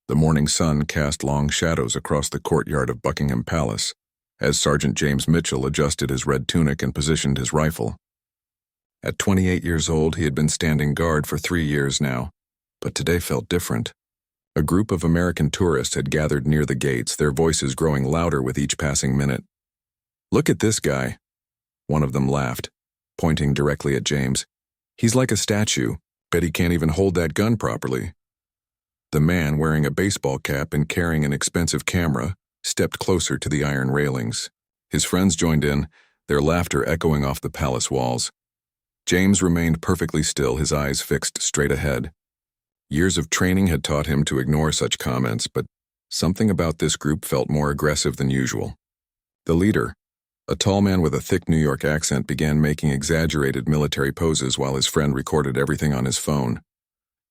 The morning sun cast long shadows across the courtyard of Buckingham Palace as Sergeant James Mitchell adjusted his red tunic and positioned his rifle. At 28 years old, he had been standing guard for 3 years now, but today felt different. A group of American tourists had gathered near the gates, their voices growing louder with each passing minute. "Look at this guy," one of them laughed, pointing directly at James. "He's like a statue. Bet he can't even hold that gun properly." The man, wearing a baseball cap and carrying an expensive camera, stepped closer to the iron railings. His friends joined in, their laughter echoing off the palace walls. James remained perfectly still, his eyes fixed straight ahead. Years of training had taught him to ignore such comments, but something about this group felt more aggressive than usual. The leader, a tall man with a thick New York accent, began making exaggerated military poses while his friend recorded everything on his phone.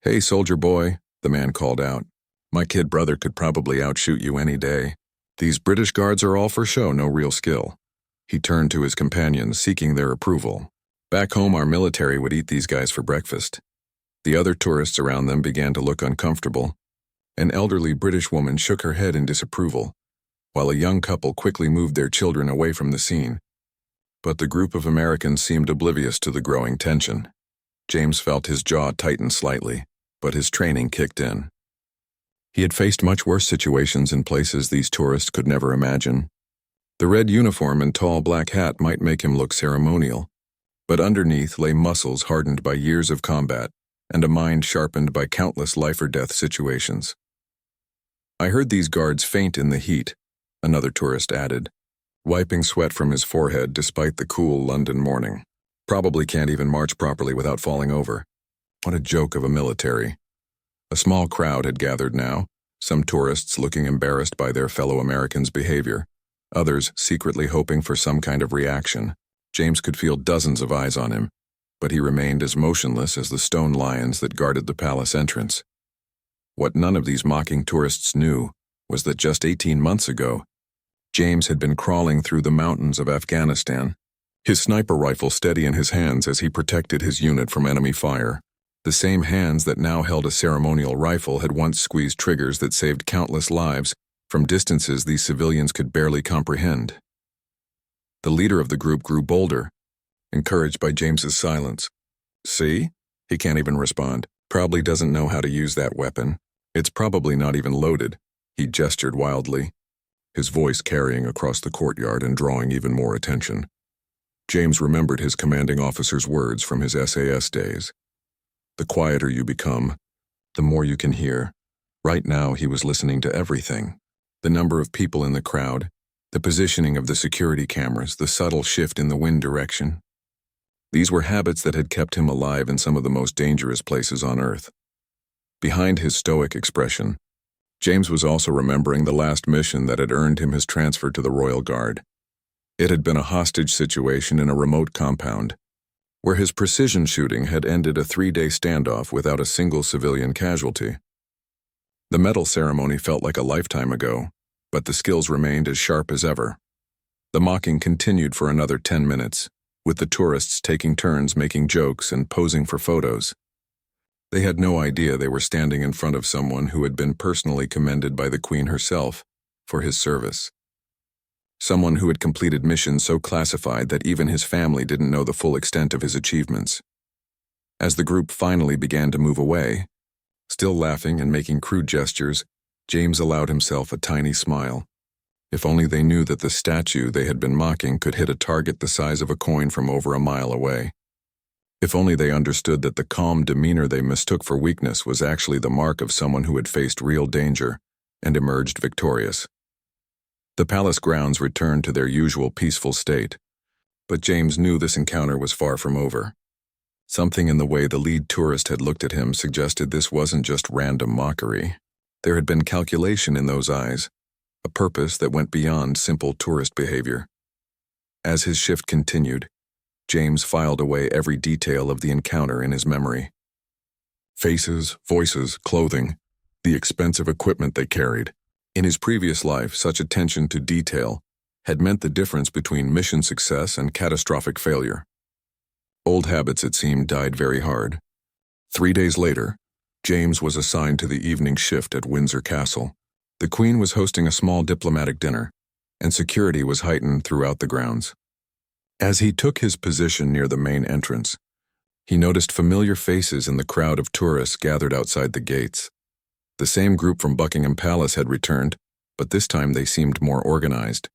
"Hey, soldier boy," the man called out. "My kid brother could probably outshoot you any day. These British guards are all for show, no real skill." He turned to his companions, seeking their approval. "Back home, our military would eat these guys for breakfast." The other tourists around them began to look uncomfortable. An elderly British woman shook her head in disapproval, while a young couple quickly moved their children away from the scene. But the group of Americans seemed oblivious to the growing tension. James felt his jaw tighten slightly, but his training kicked in. He had faced much worse situations in places these tourists could never imagine. The red uniform and tall black hat might make him look ceremonial, but underneath lay muscles hardened by years of combat and a mind sharpened by countless life-or-death situations. "I heard these guards faint in the heat," another tourist added, wiping sweat from his forehead despite the cool London morning. "Probably can't even march properly without falling over." What a joke of a military. A small crowd had gathered now, some tourists looking embarrassed by their fellow Americans' behavior, others secretly hoping for some kind of reaction. James could feel dozens of eyes on him, but he remained as motionless as the stone lions that guarded the palace entrance. What none of these mocking tourists knew was that just 18 months ago, James had been crawling through the mountains of Afghanistan, his sniper rifle steady in his hands as he protected his unit from enemy fire. The same hands that now held a ceremonial rifle had once squeezed triggers that saved countless lives from distances these civilians could barely comprehend. The leader of the group grew bolder, encouraged by James's silence. "See? He can't even respond. Probably doesn't know how to use that weapon. It's probably not even loaded." He gestured wildly, his voice carrying across the courtyard and drawing even more attention. James remembered his commanding officer's words from his SAS days. "The quieter you become, the more you can hear." Right now he was listening to everything. The number of people in the crowd, the positioning of the security cameras, the subtle shift in the wind direction. These were habits that had kept him alive in some of the most dangerous places on Earth. Behind his stoic expression, James was also remembering the last mission that had earned him his transfer to the Royal Guard. It had been a hostage situation in a remote compound, where his precision shooting had ended a 3-day standoff without a single civilian casualty. The medal ceremony felt like a lifetime ago, but the skills remained as sharp as ever. The mocking continued for another 10 minutes, with the tourists taking turns making jokes and posing for photos. They had no idea they were standing in front of someone who had been personally commended by the Queen herself for his service. Someone who had completed missions so classified that even his family didn't know the full extent of his achievements. As the group finally began to move away, still laughing and making crude gestures, James allowed himself a tiny smile. If only they knew that the statue they had been mocking could hit a target the size of a coin from over a mile away. If only they understood that the calm demeanor they mistook for weakness was actually the mark of someone who had faced real danger and emerged victorious. The palace grounds returned to their usual peaceful state, but James knew this encounter was far from over. Something in the way the lead tourist had looked at him suggested this wasn't just random mockery. There had been calculation in those eyes, a purpose that went beyond simple tourist behavior. As his shift continued, James filed away every detail of the encounter in his memory. Faces, voices, clothing, the expensive equipment they carried. In his previous life, such attention to detail had meant the difference between mission success and catastrophic failure. Old habits, it seemed, died very hard. 3 days later, James was assigned to the evening shift at Windsor Castle. The Queen was hosting a small diplomatic dinner, and security was heightened throughout the grounds. As he took his position near the main entrance, he noticed familiar faces in the crowd of tourists gathered outside the gates. The same group from Buckingham Palace had returned, but this time they seemed more organized.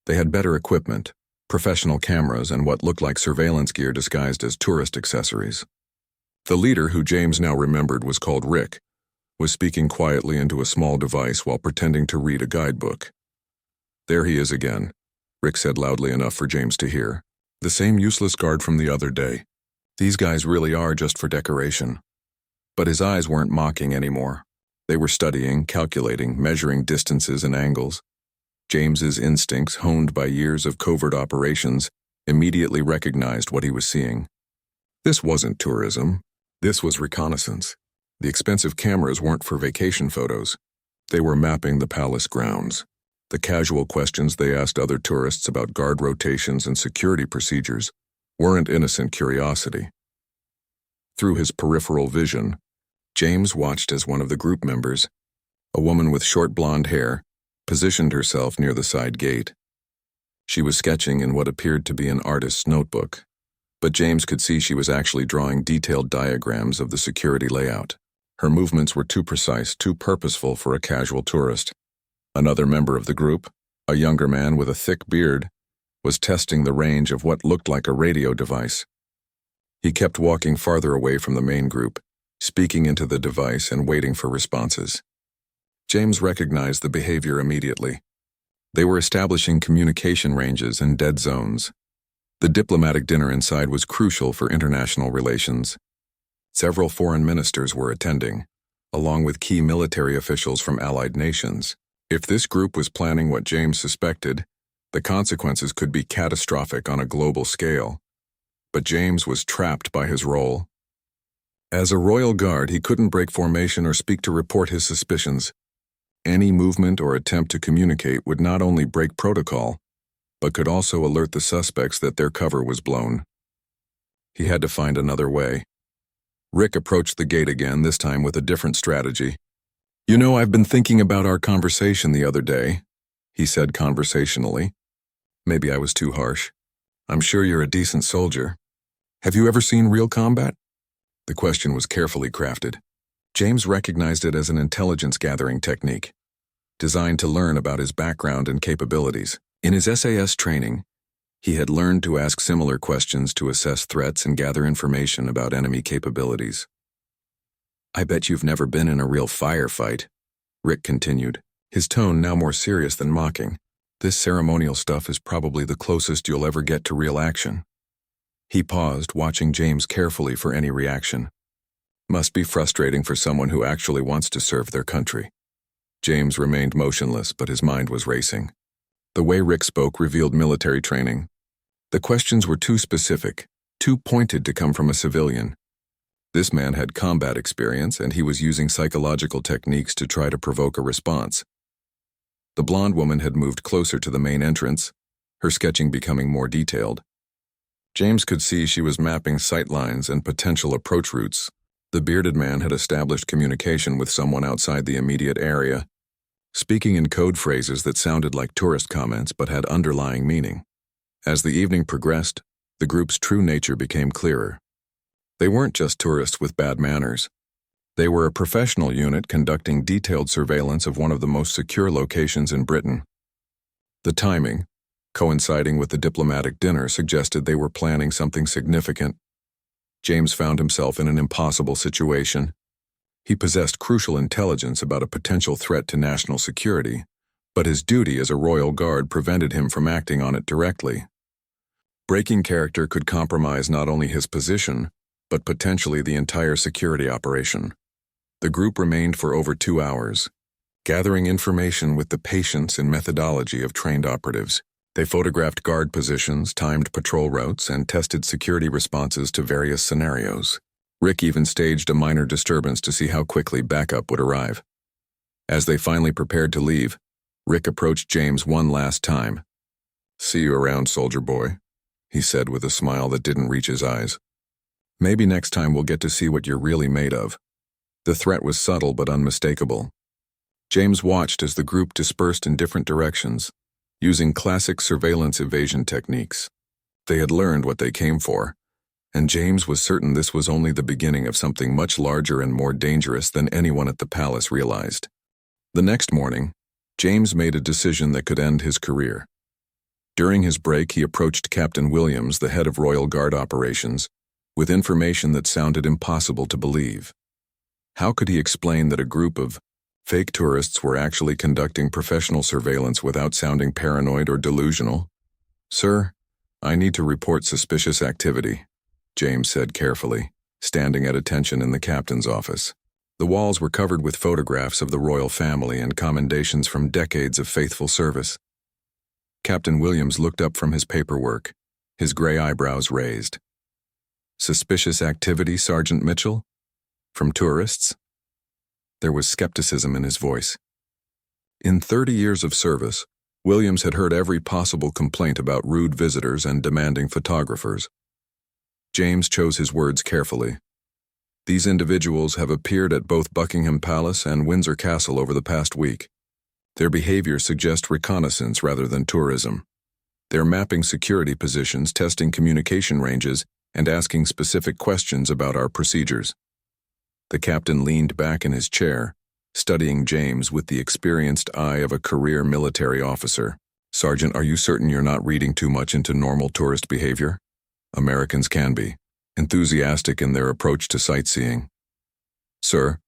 They had better equipment, professional cameras, and what looked like surveillance gear disguised as tourist accessories. The leader, who James now remembered was called Rick, was speaking quietly into a small device while pretending to read a guidebook. "There he is again," Rick said loudly enough for James to hear. "The same useless guard from the other day. These guys really are just for decoration." But his eyes weren't mocking anymore. They were studying, calculating, measuring distances and angles. James's instincts, honed by years of covert operations, immediately recognized what he was seeing. This wasn't tourism. This was reconnaissance. The expensive cameras weren't for vacation photos. They were mapping the palace grounds. The casual questions they asked other tourists about guard rotations and security procedures weren't innocent curiosity. Through his peripheral vision, James watched as one of the group members, a woman with short blonde hair, positioned herself near the side gate. She was sketching in what appeared to be an artist's notebook, but James could see she was actually drawing detailed diagrams of the security layout. Her movements were too precise, too purposeful for a casual tourist. Another member of the group, a younger man with a thick beard, was testing the range of what looked like a radio device. He kept walking farther away from the main group, speaking into the device and waiting for responses. James recognized the behavior immediately. They were establishing communication ranges and dead zones. The diplomatic dinner inside was crucial for international relations. Several foreign ministers were attending, along with key military officials from allied nations. If this group was planning what James suspected, the consequences could be catastrophic on a global scale. But James was trapped by his role. As a royal guard, he couldn't break formation or speak to report his suspicions. Any movement or attempt to communicate would not only break protocol, but could also alert the suspects that their cover was blown. He had to find another way. Rick approached the gate again, this time with a different strategy. "You know, I've been thinking about our conversation the other day," he said conversationally. "Maybe I was too harsh. I'm sure you're a decent soldier. Have you ever seen real combat?" The question was carefully crafted. James recognized it as an intelligence-gathering technique, designed to learn about his background and capabilities. In his SAS training, he had learned to ask similar questions to assess threats and gather information about enemy capabilities. "I bet you've never been in a real firefight," Rick continued, his tone now more serious than mocking. "This ceremonial stuff is probably the closest you'll ever get to real action." He paused, watching James carefully for any reaction. Must be frustrating for someone who actually wants to serve their country. James remained motionless, but his mind was racing. The way Rick spoke revealed military training. The questions were too specific, too pointed to come from a civilian. This man had combat experience, and he was using psychological techniques to try to provoke a response. The blonde woman had moved closer to the main entrance, her sketching becoming more detailed. James could see she was mapping sightlines and potential approach routes. The bearded man had established communication with someone outside the immediate area, speaking in code phrases that sounded like tourist comments but had underlying meaning. As the evening progressed, the group's true nature became clearer. They weren't just tourists with bad manners. They were a professional unit conducting detailed surveillance of one of the most secure locations in Britain. The timing, coinciding with the diplomatic dinner, suggested they were planning something significant. James found himself in an impossible situation. He possessed crucial intelligence about a potential threat to national security, but his duty as a royal guard prevented him from acting on it directly. Breaking character could compromise not only his position, but potentially the entire security operation. The group remained for over 2 hours, gathering information with the patience and methodology of trained operatives. They photographed guard positions, timed patrol routes, and tested security responses to various scenarios. Rick even staged a minor disturbance to see how quickly backup would arrive. As they finally prepared to leave, Rick approached James one last time. "See you around, soldier boy," he said with a smile that didn't reach his eyes. "Maybe next time we'll get to see what you're really made of." The threat was subtle but unmistakable. James watched as the group dispersed in different directions, using classic surveillance evasion techniques. They had learned what they came for, and James was certain this was only the beginning of something much larger and more dangerous than anyone at the palace realized. The next morning, James made a decision that could end his career. During his break, he approached Captain Williams, the head of Royal Guard operations, with information that sounded impossible to believe. How could he explain that a group of fake tourists were actually conducting professional surveillance without sounding paranoid or delusional? "Sir, I need to report suspicious activity," James said carefully, standing at attention in the captain's office. The walls were covered with photographs of the royal family and commendations from decades of faithful service. Captain Williams looked up from his paperwork, his gray eyebrows raised. "Suspicious activity, Sergeant Mitchell? From tourists?" There was skepticism in his voice. In 30 years of service, Williams had heard every possible complaint about rude visitors and demanding photographers. James chose his words carefully. "These individuals have appeared at both Buckingham Palace and Windsor Castle over the past week. Their behavior suggests reconnaissance rather than tourism. They're mapping security positions, testing communication ranges, and asking specific questions about our procedures." The captain leaned back in his chair, studying James with the experienced eye of a career military officer. "Sergeant, are you certain you're not reading too much into normal tourist behavior? Americans can be enthusiastic in their approach to sightseeing." "Sir,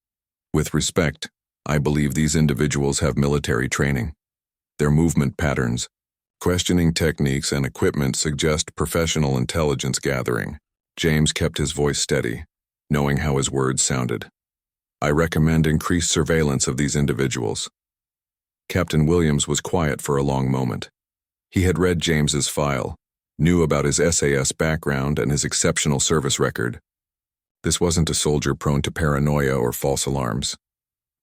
with respect, I believe these individuals have military training. Their movement patterns, questioning techniques, and equipment suggest professional intelligence gathering." James kept his voice steady, knowing how his words sounded. "I recommend increased surveillance of these individuals." Captain Williams was quiet for a long moment. He had read James's file, knew about his SAS background and his exceptional service record. This wasn't a soldier prone to paranoia or false alarms.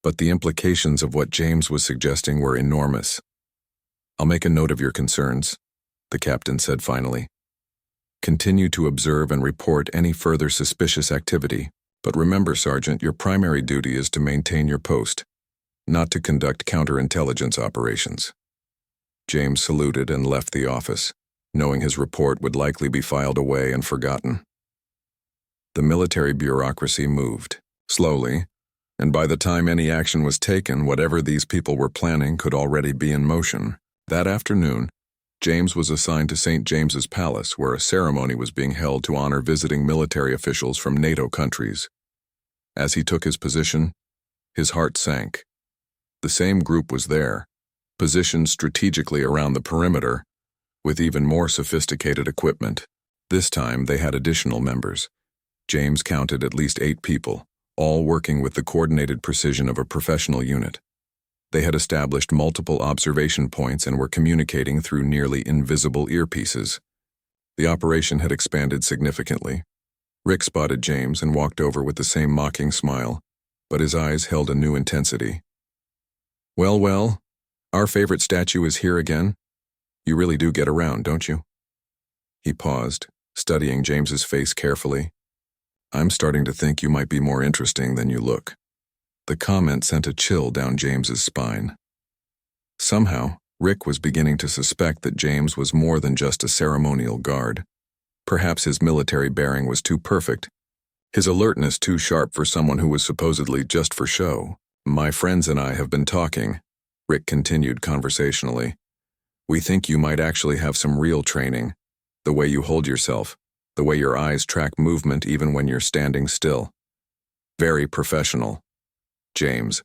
But the implications of what James was suggesting were enormous. "I'll make a note of your concerns," the captain said finally. "Continue to observe and report any further suspicious activity. But remember, Sergeant, your primary duty is to maintain your post, not to conduct counterintelligence operations." James saluted and left the office, knowing his report would likely be filed away and forgotten. The military bureaucracy moved, slowly, and by the time any action was taken, whatever these people were planning could already be in motion. That afternoon, James was assigned to St. James's Palace, where a ceremony was being held to honor visiting military officials from NATO countries. As he took his position, his heart sank. The same group was there, positioned strategically around the perimeter, with even more sophisticated equipment. This time, they had additional members. James counted at least 8 people, all working with the coordinated precision of a professional unit. They had established multiple observation points and were communicating through nearly invisible earpieces. The operation had expanded significantly. Rick spotted James and walked over with the same mocking smile, but his eyes held a new intensity. "Well, well, our favorite statue is here again. You really do get around, don't you?" He paused, studying James's face carefully. "I'm starting to think you might be more interesting than you look." The comment sent a chill down James's spine. Somehow, Rick was beginning to suspect that James was more than just a ceremonial guard. Perhaps his military bearing was too perfect, his alertness too sharp for someone who was supposedly just for show. "My friends and I have been talking," Rick continued conversationally. "We think you might actually have some real training. The way you hold yourself, the way your eyes track movement even when you're standing still. Very professional." James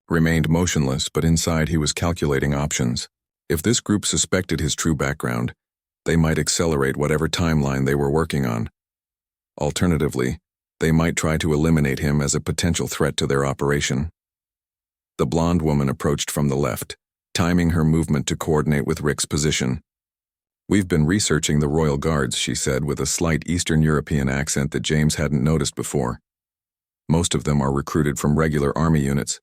remained motionless, but inside he was calculating options. If this group suspected his true background, they might accelerate whatever timeline they were working on. Alternatively, they might try to eliminate him as a potential threat to their operation. The blonde woman approached from the left, timing her movement to coordinate with Rick's position. "We've been researching the Royal Guards," she said with a slight Eastern European accent that James hadn't noticed before. "Most of them are recruited from regular army units,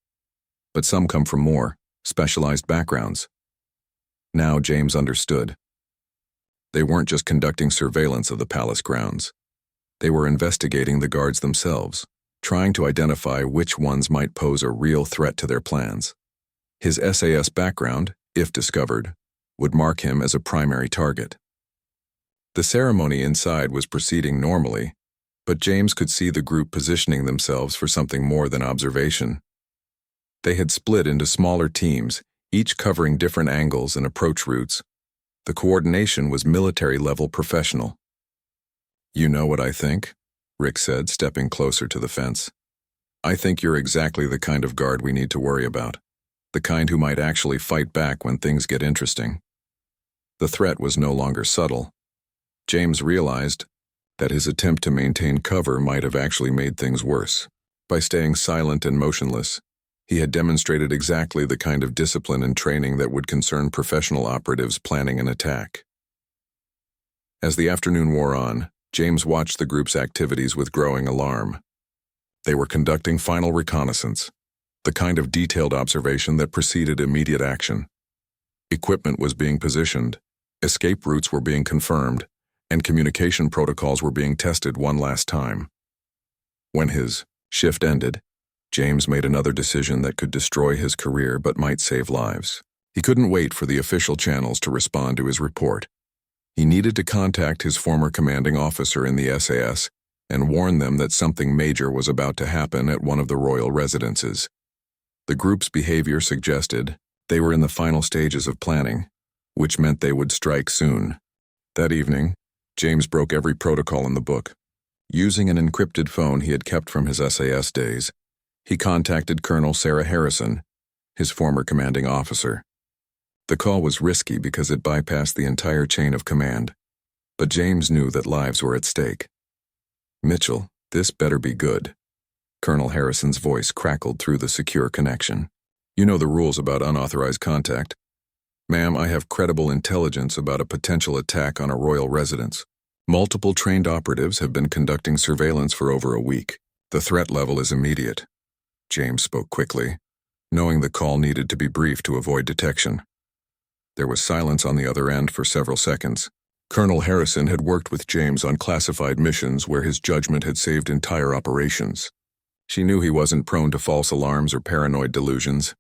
but some come from more specialized backgrounds." Now James understood. They weren't just conducting surveillance of the palace grounds. They were investigating the guards themselves. trying to identify which ones might pose a real threat to their plans. His SAS background, if discovered, would mark him as a primary target. The ceremony inside was proceeding normally, but James could see the group positioning themselves for something more than observation. They had split into smaller teams, each covering different angles and approach routes. The coordination was military-level professional. "You know what I think?" Rick said, stepping closer to the fence. "I think you're exactly the kind of guard we need to worry about. The kind who might actually fight back when things get interesting." The threat was no longer subtle. James realized that his attempt to maintain cover might have actually made things worse. By staying silent and motionless, he had demonstrated exactly the kind of discipline and training that would concern professional operatives planning an attack. As the afternoon wore on, James watched the group's activities with growing alarm. They were conducting final reconnaissance, the kind of detailed observation that preceded immediate action. Equipment was being positioned, escape routes were being confirmed, and communication protocols were being tested one last time. When his shift ended, James made another decision that could destroy his career but might save lives. He couldn't wait for the official channels to respond to his report. He needed to contact his former commanding officer in the SAS and warn them that something major was about to happen at one of the royal residences. The group's behavior suggested they were in the final stages of planning, which meant they would strike soon. That evening, James broke every protocol in the book. Using an encrypted phone he had kept from his SAS days, he contacted Colonel Sarah Harrison, his former commanding officer. The call was risky because it bypassed the entire chain of command, but James knew that lives were at stake. "Mitchell, this better be good." Colonel Harrison's voice crackled through the secure connection. "You know the rules about unauthorized contact. Ma'am, I have credible intelligence about a potential attack on a royal residence. Multiple trained operatives have been conducting surveillance for over a week. The threat level is immediate." James spoke quickly, knowing the call needed to be brief to avoid detection. There was silence on the other end for several seconds. Colonel Harrison had worked with James on classified missions where his judgment had saved entire operations. She knew he wasn't prone to false alarms or paranoid delusions.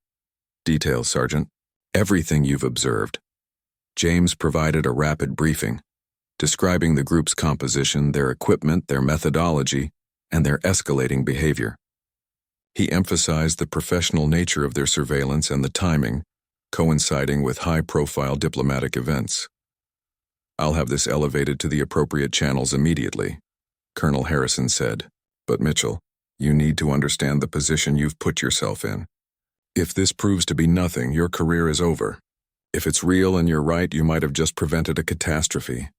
"Details, Sergeant. Everything you've observed." James provided a rapid briefing, describing the group's composition, their equipment, their methodology, and their escalating behavior. He emphasized the professional nature of their surveillance and the timing, coinciding with high-profile diplomatic events. "I'll have this elevated to the appropriate channels immediately," Colonel Harrison said. "But Mitchell, you need to understand the position you've put yourself in. If this proves to be nothing, your career is over. If it's real and you're right, you might have just prevented a catastrophe."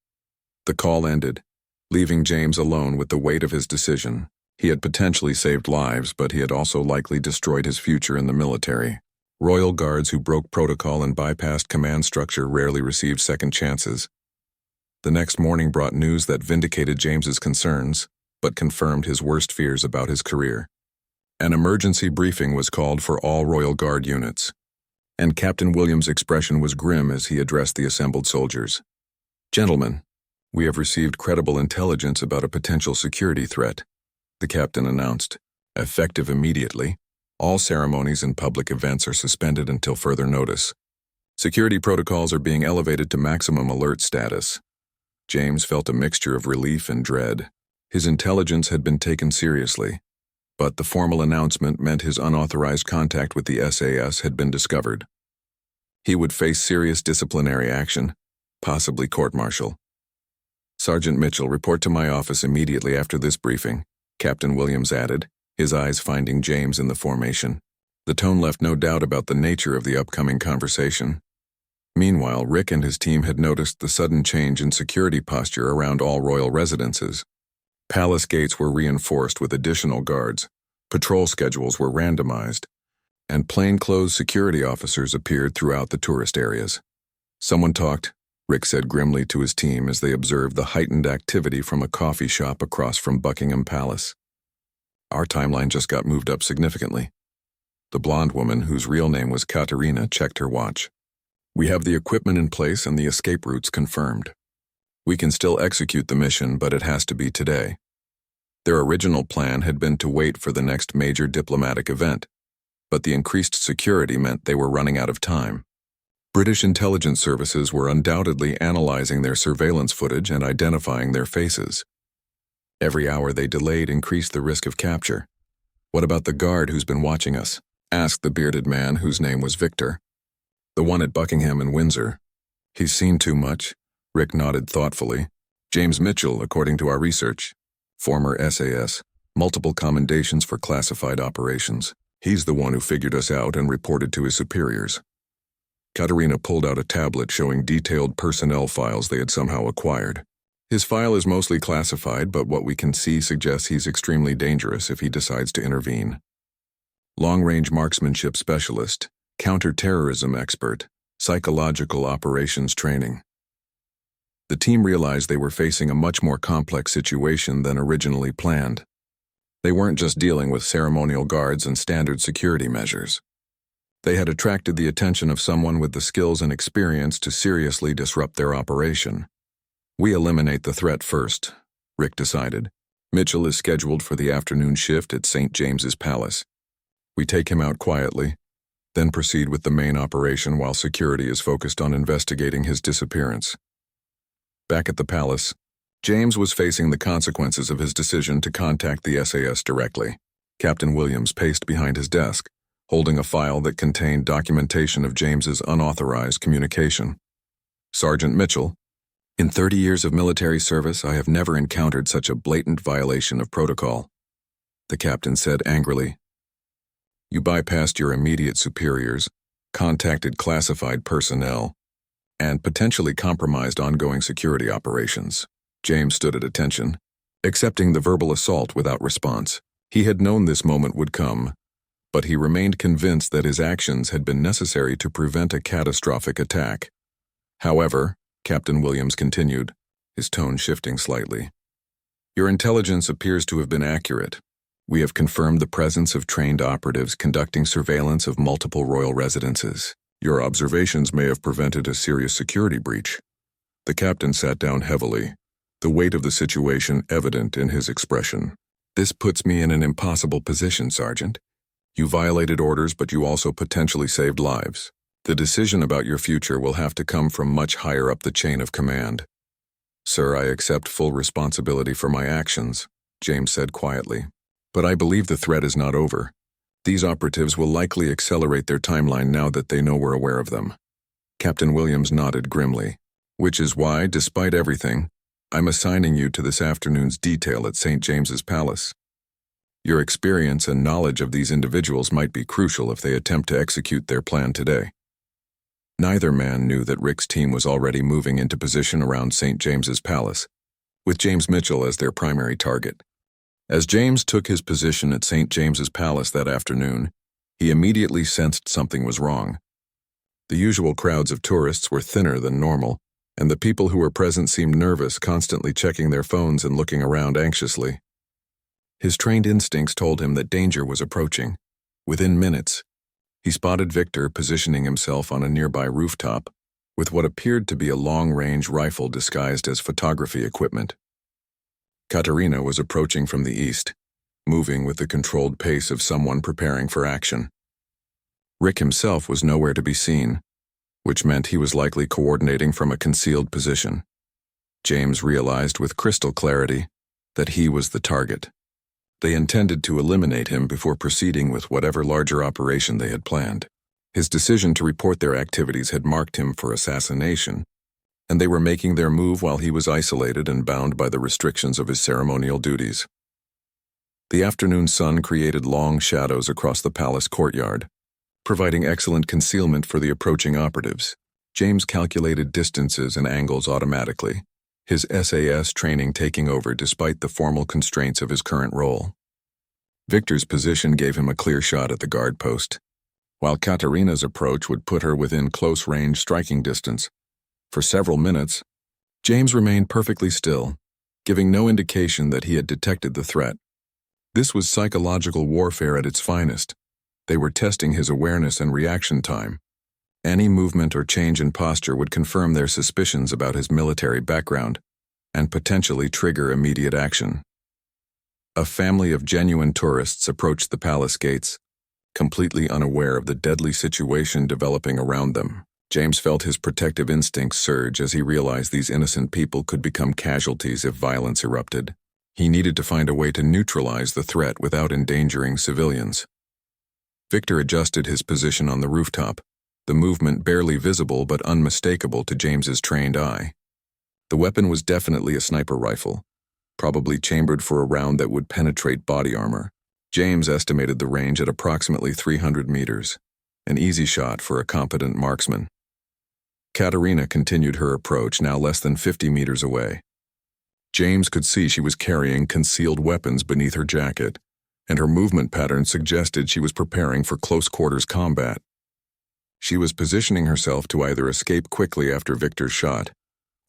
The call ended, leaving James alone with the weight of his decision. He had potentially saved lives, but he had also likely destroyed his future in the military. Royal guards who broke protocol and bypassed command structure rarely received second chances. The next morning brought news that vindicated James's concerns, but confirmed his worst fears about his career. An emergency briefing was called for all Royal Guard units, and Captain Williams' expression was grim as he addressed the assembled soldiers. "Gentlemen, we have received credible intelligence about a potential security threat," the captain announced. "Effective immediately, all ceremonies and public events are suspended until further notice. Security protocols are being elevated to maximum alert status." James felt a mixture of relief and dread. His intelligence had been taken seriously, but the formal announcement meant his unauthorized contact with the SAS had been discovered. He would face serious disciplinary action, possibly court-martial. "Sergeant Mitchell, report to my office immediately after this briefing," Captain Williams added, his eyes finding James in the formation. The tone left no doubt about the nature of the upcoming conversation. Meanwhile, Rick and his team had noticed the sudden change in security posture around all royal residences. Palace gates were reinforced with additional guards, patrol schedules were randomized, and plainclothes security officers appeared throughout the tourist areas. "Someone talked," Rick said grimly to his team as they observed the heightened activity from a coffee shop across from Buckingham Palace. "Our timeline just got moved up significantly." The blonde woman, whose real name was Katerina, checked her watch. "We have the equipment in place and the escape routes confirmed. We can still execute the mission, but it has to be today." Their original plan had been to wait for the next major diplomatic event, but the increased security meant they were running out of time. British intelligence services were undoubtedly analyzing their surveillance footage and identifying their faces. Every hour they delayed increased the risk of capture. "What about the guard who's been watching us?" asked the bearded man whose name was Victor. "The one at Buckingham and Windsor." "He's seen too much," Rick nodded thoughtfully. "James Mitchell, according to our research. Former SAS, multiple commendations for classified operations. He's the one who figured us out and reported to his superiors." Katerina pulled out a tablet showing detailed personnel files they had somehow acquired. "His file is mostly classified, but what we can see suggests he's extremely dangerous if he decides to intervene. Long-range marksmanship specialist, counter-terrorism expert, psychological operations training." The team realized they were facing a much more complex situation than originally planned. They weren't just dealing with ceremonial guards and standard security measures. They had attracted the attention of someone with the skills and experience to seriously disrupt their operation. "We eliminate the threat first," Rick decided. "Mitchell is scheduled for the afternoon shift at St. James's Palace. We take him out quietly, then proceed with the main operation while security is focused on investigating his disappearance." Back at the palace, James was facing the consequences of his decision to contact the SAS directly. Captain Williams paced behind his desk, holding a file that contained documentation of James's unauthorized communication. "Sergeant Mitchell, in 30 years of military service, I have never encountered such a blatant violation of protocol," the captain said angrily. "You bypassed your immediate superiors, contacted classified personnel, and potentially compromised ongoing security operations." James stood at attention, accepting the verbal assault without response. He had known this moment would come, but he remained convinced that his actions had been necessary to prevent a catastrophic attack. "However," Captain Williams continued, his tone shifting slightly, "your intelligence appears to have been accurate. We have confirmed the presence of trained operatives conducting surveillance of multiple royal residences. Your observations may have prevented a serious security breach." The captain sat down heavily, the weight of the situation evident in his expression. "This puts me in an impossible position, Sergeant. You violated orders, but you also potentially saved lives. The decision about your future will have to come from much higher up the chain of command." "Sir, I accept full responsibility for my actions," James said quietly. "But I believe the threat is not over. These operatives will likely accelerate their timeline now that they know we're aware of them." Captain Williams nodded grimly. "Which is why, despite everything, I'm assigning you to this afternoon's detail at St. James's Palace. Your experience and knowledge of these individuals might be crucial if they attempt to execute their plan today." Neither man knew that Rick's team was already moving into position around St. James's Palace, with James Mitchell as their primary target. As James took his position at St. James's Palace that afternoon, he immediately sensed something was wrong. The usual crowds of tourists were thinner than normal, and the people who were present seemed nervous, constantly checking their phones and looking around anxiously. His trained instincts told him that danger was approaching. Within minutes, he spotted Victor positioning himself on a nearby rooftop with what appeared to be a long-range rifle disguised as photography equipment. Katerina was approaching from the east, moving with the controlled pace of someone preparing for action. Rick himself was nowhere to be seen, which meant he was likely coordinating from a concealed position. James realized with crystal clarity that he was the target. They intended to eliminate him before proceeding with whatever larger operation they had planned. His decision to report their activities had marked him for assassination, and they were making their move while he was isolated and bound by the restrictions of his ceremonial duties. The afternoon sun created long shadows across the palace courtyard, providing excellent concealment for the approaching operatives. James calculated distances and angles automatically, his SAS training taking over despite the formal constraints of his current role. Victor's position gave him a clear shot at the guard post, while Katerina's approach would put her within close-range striking distance. For several minutes, James remained perfectly still, giving no indication that he had detected the threat. This was psychological warfare at its finest. They were testing his awareness and reaction time. Any movement or change in posture would confirm their suspicions about his military background and potentially trigger immediate action. A family of genuine tourists approached the palace gates, completely unaware of the deadly situation developing around them. James felt his protective instincts surge as he realized these innocent people could become casualties if violence erupted. He needed to find a way to neutralize the threat without endangering civilians. Victor adjusted his position on the rooftop, the movement barely visible but unmistakable to James's trained eye. The weapon was definitely a sniper rifle, probably chambered for a round that would penetrate body armor. James estimated the range at approximately 300 meters, an easy shot for a competent marksman. Katerina continued her approach, now less than 50 meters away. James could see she was carrying concealed weapons beneath her jacket, and her movement pattern suggested she was preparing for close-quarters combat. She was positioning herself to either escape quickly after Victor's shot,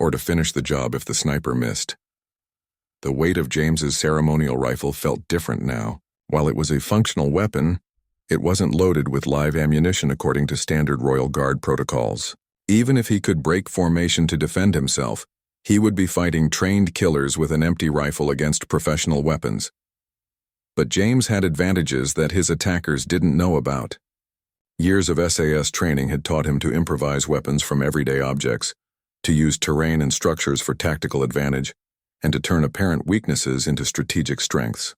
or to finish the job if the sniper missed. The weight of James's ceremonial rifle felt different now. While it was a functional weapon, it wasn't loaded with live ammunition according to standard Royal Guard protocols. Even if he could break formation to defend himself, he would be fighting trained killers with an empty rifle against professional weapons. But James had advantages that his attackers didn't know about. Years of SAS training had taught him to improvise weapons from everyday objects, to use terrain and structures for tactical advantage, and to turn apparent weaknesses into strategic strengths.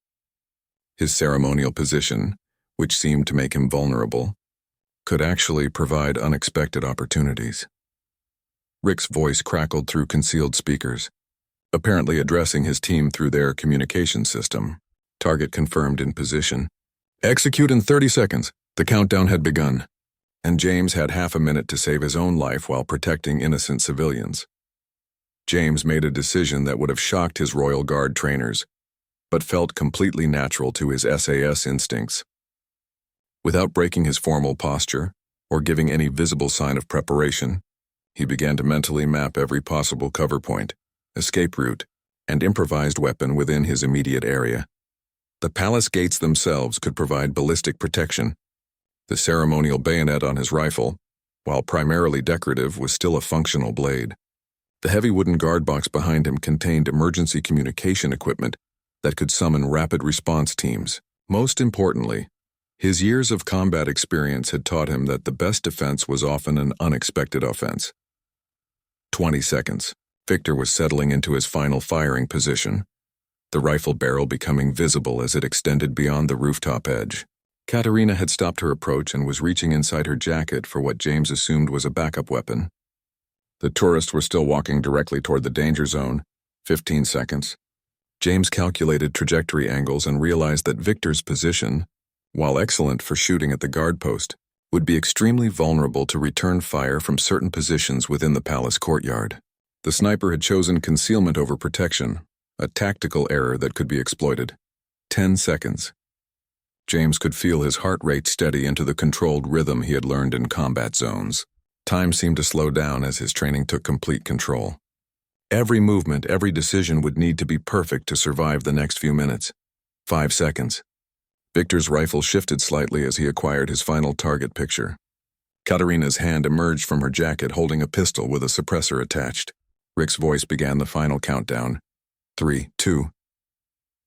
His ceremonial position, which seemed to make him vulnerable, could actually provide unexpected opportunities. Rick's voice crackled through concealed speakers, apparently addressing his team through their communication system. Target confirmed in position. Execute in 30 seconds. The countdown had begun, and James had half a minute to save his own life while protecting innocent civilians. James made a decision that would have shocked his Royal Guard trainers, but felt completely natural to his SAS instincts. Without breaking his formal posture or giving any visible sign of preparation, he began to mentally map every possible cover point, escape route, and improvised weapon within his immediate area. The palace gates themselves could provide ballistic protection. The ceremonial bayonet on his rifle, while primarily decorative, was still a functional blade. The heavy wooden guard box behind him contained emergency communication equipment that could summon rapid response teams. Most importantly, his years of combat experience had taught him that the best defense was often an unexpected offense. 20 seconds. Victor was settling into his final firing position, the rifle barrel becoming visible as it extended beyond the rooftop edge. Katerina had stopped her approach and was reaching inside her jacket for what James assumed was a backup weapon. The tourists were still walking directly toward the danger zone. 15 seconds. James calculated trajectory angles and realized that Victor's position, while excellent for shooting at the guard post, would be extremely vulnerable to return fire from certain positions within the palace courtyard. The sniper had chosen concealment over protection, a tactical error that could be exploited. 10 seconds. James could feel his heart rate steady into the controlled rhythm he had learned in combat zones. Time seemed to slow down as his training took complete control. Every movement, every decision would need to be perfect to survive the next few minutes. 5 seconds. Victor's rifle shifted slightly as he acquired his final target picture. Katerina's hand emerged from her jacket holding a pistol with a suppressor attached. Rick's voice began the final countdown. 3, 2.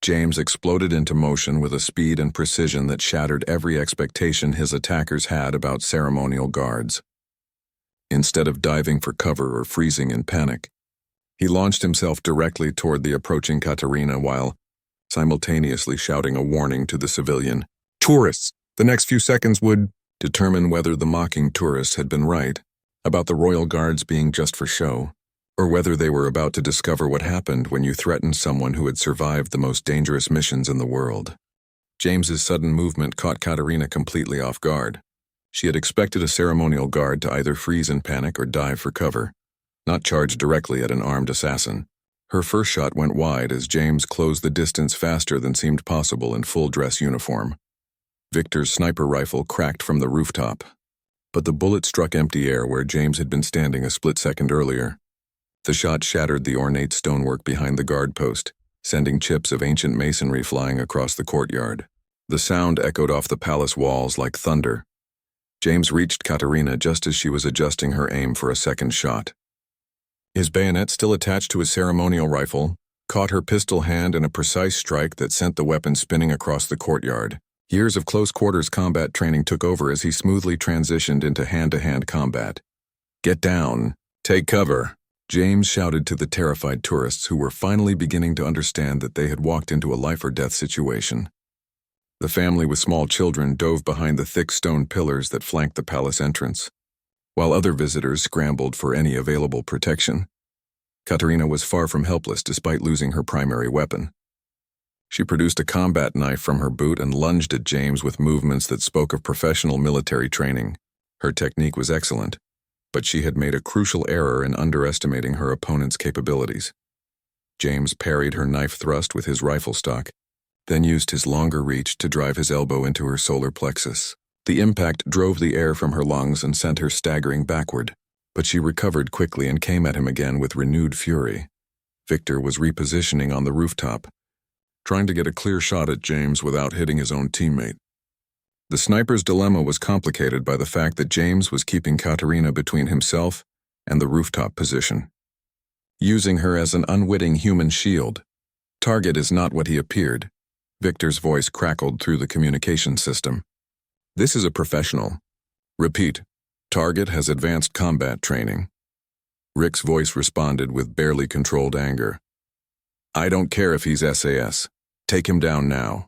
James exploded into motion with a speed and precision that shattered every expectation his attackers had about ceremonial guards. Instead of diving for cover or freezing in panic, he launched himself directly toward the approaching Katerina while simultaneously shouting a warning to the civilian. Tourists! The next few seconds would determine whether the mocking tourists had been right about the royal guards being just for show, or whether they were about to discover what happened when you threatened someone who had survived the most dangerous missions in the world. James's sudden movement caught Katerina completely off guard. She had expected a ceremonial guard to either freeze in panic or dive for cover, not charge directly at an armed assassin. Her first shot went wide as James closed the distance faster than seemed possible in full-dress uniform. Victor's sniper rifle cracked from the rooftop, but the bullet struck empty air where James had been standing a split second earlier. The shot shattered the ornate stonework behind the guard post, sending chips of ancient masonry flying across the courtyard. The sound echoed off the palace walls like thunder. James reached Katerina just as she was adjusting her aim for a second shot. His bayonet still attached to his ceremonial rifle, caught her pistol hand in a precise strike that sent the weapon spinning across the courtyard. Years of close-quarters combat training took over as he smoothly transitioned into hand-to-hand combat. "Get down! Take cover!" James shouted to the terrified tourists who were finally beginning to understand that they had walked into a life-or-death situation. The family with small children dove behind the thick stone pillars that flanked the palace entrance, while other visitors scrambled for any available protection. Katerina was far from helpless despite losing her primary weapon. She produced a combat knife from her boot and lunged at James with movements that spoke of professional military training. Her technique was excellent, but she had made a crucial error in underestimating her opponent's capabilities. James parried her knife thrust with his rifle stock, then used his longer reach to drive his elbow into her solar plexus. The impact drove the air from her lungs and sent her staggering backward, but she recovered quickly and came at him again with renewed fury. Victor was repositioning on the rooftop, trying to get a clear shot at James without hitting his own teammate. The sniper's dilemma was complicated by the fact that James was keeping Katerina between himself and the rooftop position, using her as an unwitting human shield. "Target is not what he appeared." Victor's voice crackled through the communication system. "This is a professional. Repeat, target has advanced combat training." Rick's voice responded with barely controlled anger. "I don't care if he's SAS. Take him down now."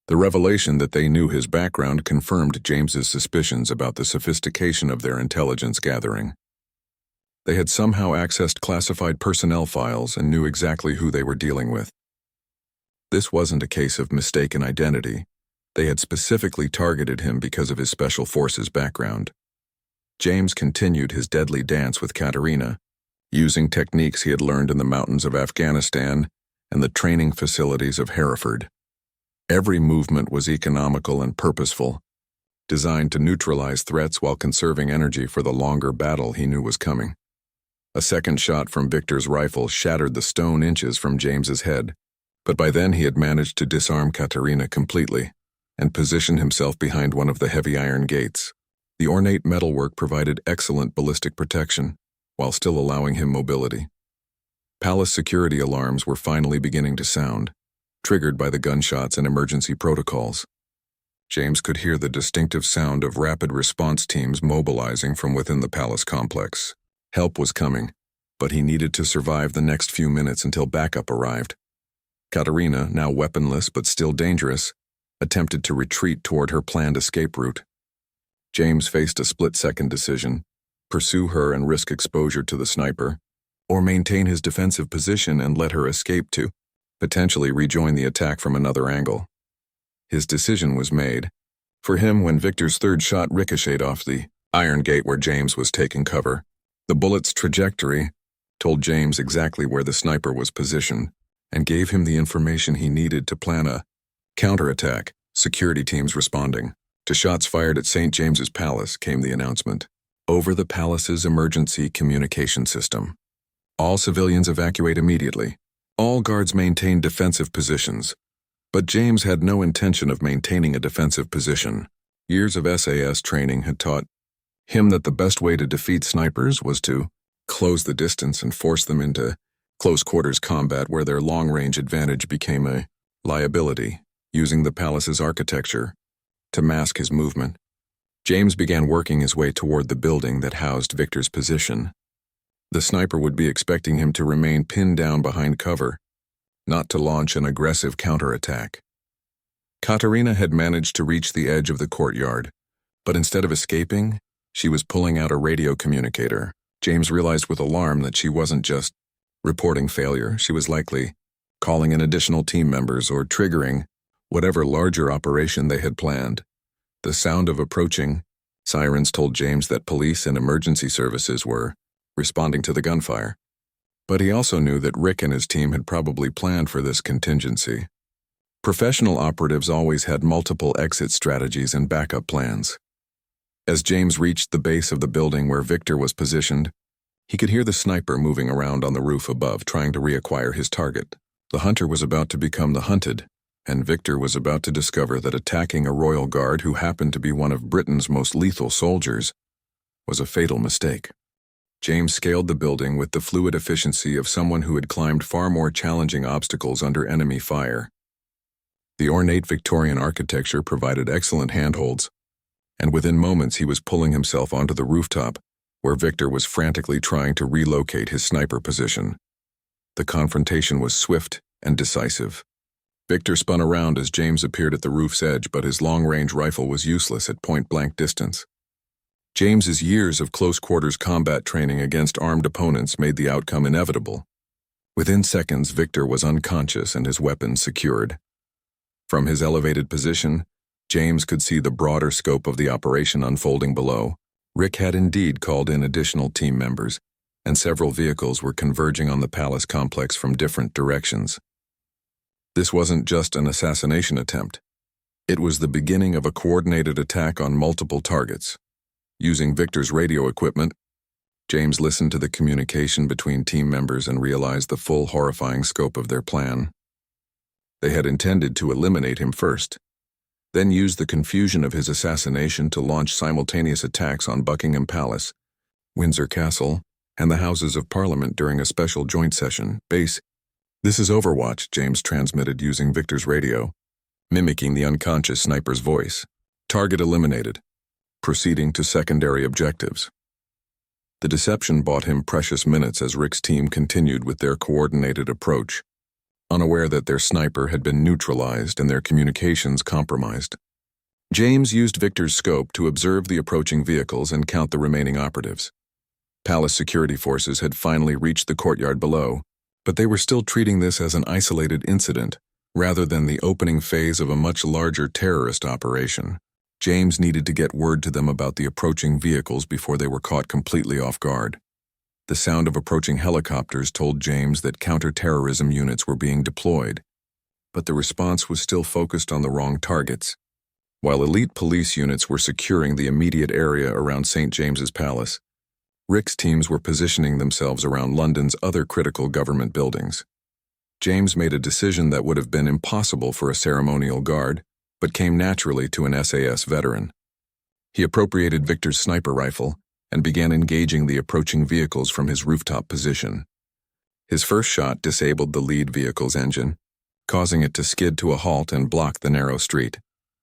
The revelation that they knew his background confirmed James's suspicions about the sophistication of their intelligence gathering. They had somehow accessed classified personnel files and knew exactly who they were dealing with. This wasn't a case of mistaken identity. They had specifically targeted him because of his special forces background. James continued his deadly dance with Katerina, using techniques he had learned in the mountains of Afghanistan and the training facilities of Hereford. Every movement was economical and purposeful, designed to neutralize threats while conserving energy for the longer battle he knew was coming. A second shot from Victor's rifle shattered the stone inches from James's head, but by then he had managed to disarm Katerina completely and position himself behind one of the heavy iron gates. The ornate metalwork provided excellent ballistic protection, while still allowing him mobility. Palace security alarms were finally beginning to sound, triggered by the gunshots and emergency protocols. James could hear the distinctive sound of rapid response teams mobilizing from within the palace complex. Help was coming, but he needed to survive the next few minutes until backup arrived. Katerina, now weaponless but still dangerous, attempted to retreat toward her planned escape route. James faced a split-second decision: pursue her and risk exposure to the sniper, or maintain his defensive position and let her escape to potentially rejoin the attack from another angle. His decision was made. For him, when Victor's third shot ricocheted off the iron gate where James was taking cover, the bullet's trajectory told James exactly where the sniper was positioned and gave him the information he needed to plan a counterattack. Security teams responding. To shots fired at St. James's Palace came the announcement. Over the palace's emergency communication system. All civilians evacuate immediately. All guards maintain defensive positions. But James had no intention of maintaining a defensive position. Years of SAS training had taught him that the best way to defeat snipers was to close the distance and force them into close-quarters combat where their long-range advantage became a liability, using the palace's architecture to mask his movement. James began working his way toward the building that housed Victor's position. The sniper would be expecting him to remain pinned down behind cover, not to launch an aggressive counterattack. Katerina had managed to reach the edge of the courtyard, but instead of escaping, she was pulling out a radio communicator. James realized with alarm that she wasn't just reporting failure. She was likely calling in additional team members or triggering whatever larger operation they had planned. The sound of approaching sirens told James that police and emergency services were responding to the gunfire. But he also knew that Rick and his team had probably planned for this contingency. Professional operatives always had multiple exit strategies and backup plans. As James reached the base of the building where Victor was positioned, he could hear the sniper moving around on the roof above, trying to reacquire his target. The hunter was about to become the hunted, and Victor was about to discover that attacking a royal guard who happened to be one of Britain's most lethal soldiers was a fatal mistake. James scaled the building with the fluid efficiency of someone who had climbed far more challenging obstacles under enemy fire. The ornate Victorian architecture provided excellent handholds, and within moments he was pulling himself onto the rooftop, where Victor was frantically trying to relocate his sniper position. The confrontation was swift and decisive. Victor spun around as James appeared at the roof's edge, but his long-range rifle was useless at point-blank distance. James's years of close-quarters combat training against armed opponents made the outcome inevitable. Within seconds, Victor was unconscious and his weapon secured. From his elevated position, James could see the broader scope of the operation unfolding below. Rick had indeed called in additional team members, and several vehicles were converging on the palace complex from different directions. This wasn't just an assassination attempt. It was the beginning of a coordinated attack on multiple targets. Using Victor's radio equipment, James listened to the communication between team members and realized the full horrifying scope of their plan. They had intended to eliminate him first, then use the confusion of his assassination to launch simultaneous attacks on Buckingham Palace, Windsor Castle, and the Houses of Parliament during a special joint session. Base, "This is Overwatch," James transmitted using Victor's radio, mimicking the unconscious sniper's voice. "Target eliminated. Proceeding to secondary objectives." The deception bought him precious minutes as Rick's team continued with their coordinated approach, unaware that their sniper had been neutralized and their communications compromised. James used Victor's scope to observe the approaching vehicles and count the remaining operatives. Palace security forces had finally reached the courtyard below, but they were still treating this as an isolated incident, rather than the opening phase of a much larger terrorist operation. James needed to get word to them about the approaching vehicles before they were caught completely off guard. The sound of approaching helicopters told James that counter-terrorism units were being deployed, but the response was still focused on the wrong targets. While elite police units were securing the immediate area around St. James's Palace, Rick's teams were positioning themselves around London's other critical government buildings. James made a decision that would have been impossible for a ceremonial guard, but came naturally to an SAS veteran. He appropriated Victor's sniper rifle and began engaging the approaching vehicles from his rooftop position. His first shot disabled the lead vehicle's engine, causing it to skid to a halt and block the narrow street.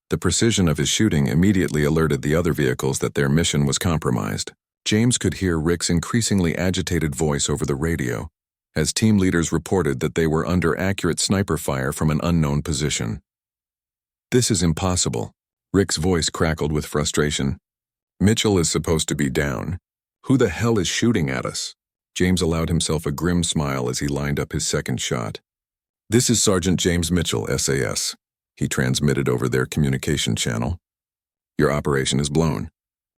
The precision of his shooting immediately alerted the other vehicles that their mission was compromised. James could hear Rick's increasingly agitated voice over the radio, as team leaders reported that they were under accurate sniper fire from an unknown position. "This is impossible," Rick's voice crackled with frustration. "Mitchell is supposed to be down. Who the hell is shooting at us?" James allowed himself a grim smile as he lined up his second shot. "This is Sergeant James Mitchell, SAS," he transmitted over their communication channel. "Your operation is blown.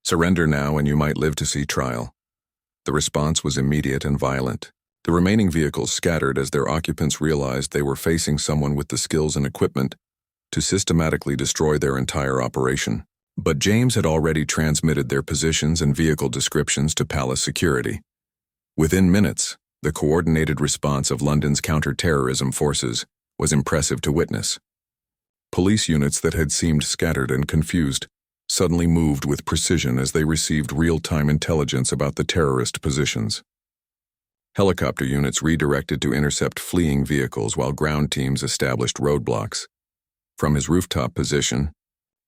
Surrender now and you might live to see trial." The response was immediate and violent. The remaining vehicles scattered as their occupants realized they were facing someone with the skills and equipment to systematically destroy their entire operation. But James had already transmitted their positions and vehicle descriptions to Palace security. Within minutes, the coordinated response of London's counter-terrorism forces was impressive to witness. Police units that had seemed scattered and confused suddenly moved with precision as they received real-time intelligence about the terrorist positions. Helicopter units redirected to intercept fleeing vehicles while ground teams established roadblocks. From his rooftop position,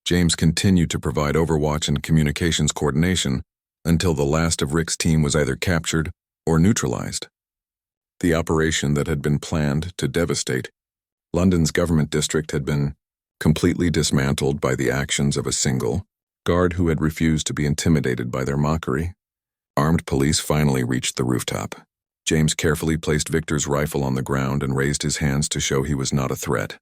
James continued to provide overwatch and communications coordination until the last of Rick's team was either captured or neutralized. The operation that had been planned to devastate London's government district had been completely dismantled by the actions of a single guard who had refused to be intimidated by their mockery. Armed police finally reached the rooftop. James carefully placed Victor's rifle on the ground and raised his hands to show he was not a threat.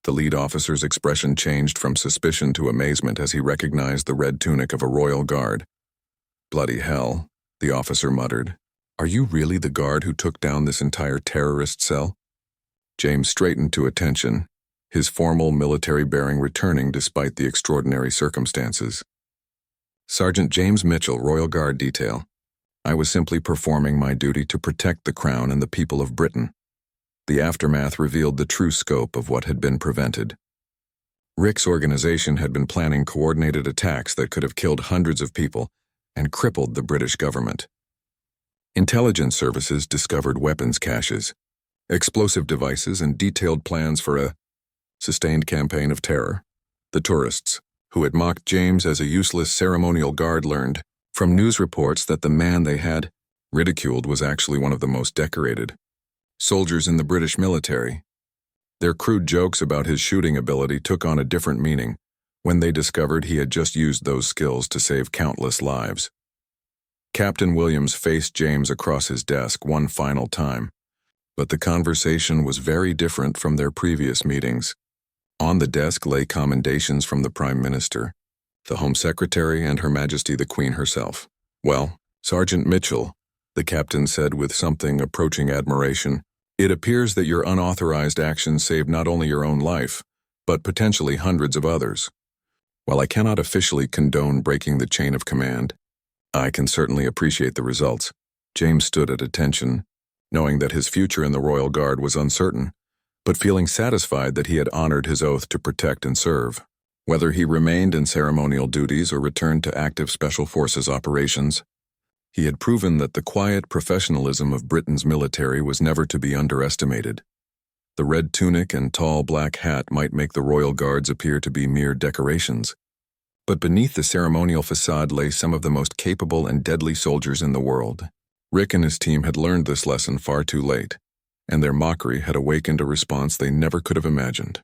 The lead officer's expression changed from suspicion to amazement as he recognized the red tunic of a royal guard. "Bloody hell," the officer muttered. "Are you really the guard who took down this entire terrorist cell?" James straightened to attention, his formal military bearing returning despite the extraordinary circumstances. "Sergeant James Mitchell, Royal Guard Detail. I was simply performing my duty to protect the Crown and the people of Britain." The aftermath revealed the true scope of what had been prevented. Rick's organization had been planning coordinated attacks that could have killed hundreds of people and crippled the British government. Intelligence services discovered weapons caches, explosive devices, and detailed plans for a sustained campaign of terror. The tourists, who had mocked James as a useless ceremonial guard, learned from news reports that the man they had ridiculed was actually one of the most decorated soldiers in the British military. Their crude jokes about his shooting ability took on a different meaning when they discovered he had just used those skills to save countless lives. Captain Williams faced James across his desk one final time, but the conversation was very different from their previous meetings. On the desk lay commendations from the Prime Minister, the Home Secretary, and Her Majesty the Queen herself. "Well, Sergeant Mitchell," the captain said with something approaching admiration, "it appears that your unauthorized actions saved not only your own life, but potentially hundreds of others. While I cannot officially condone breaking the chain of command, I can certainly appreciate the results." James stood at attention, knowing that his future in the Royal Guard was uncertain, but feeling satisfied that he had honored his oath to protect and serve. Whether he remained in ceremonial duties or returned to active Special Forces operations, he had proven that the quiet professionalism of Britain's military was never to be underestimated. The red tunic and tall black hat might make the Royal Guards appear to be mere decorations, but beneath the ceremonial facade lay some of the most capable and deadly soldiers in the world. Rick and his team had learned this lesson far too late, and their mockery had awakened a response they never could have imagined.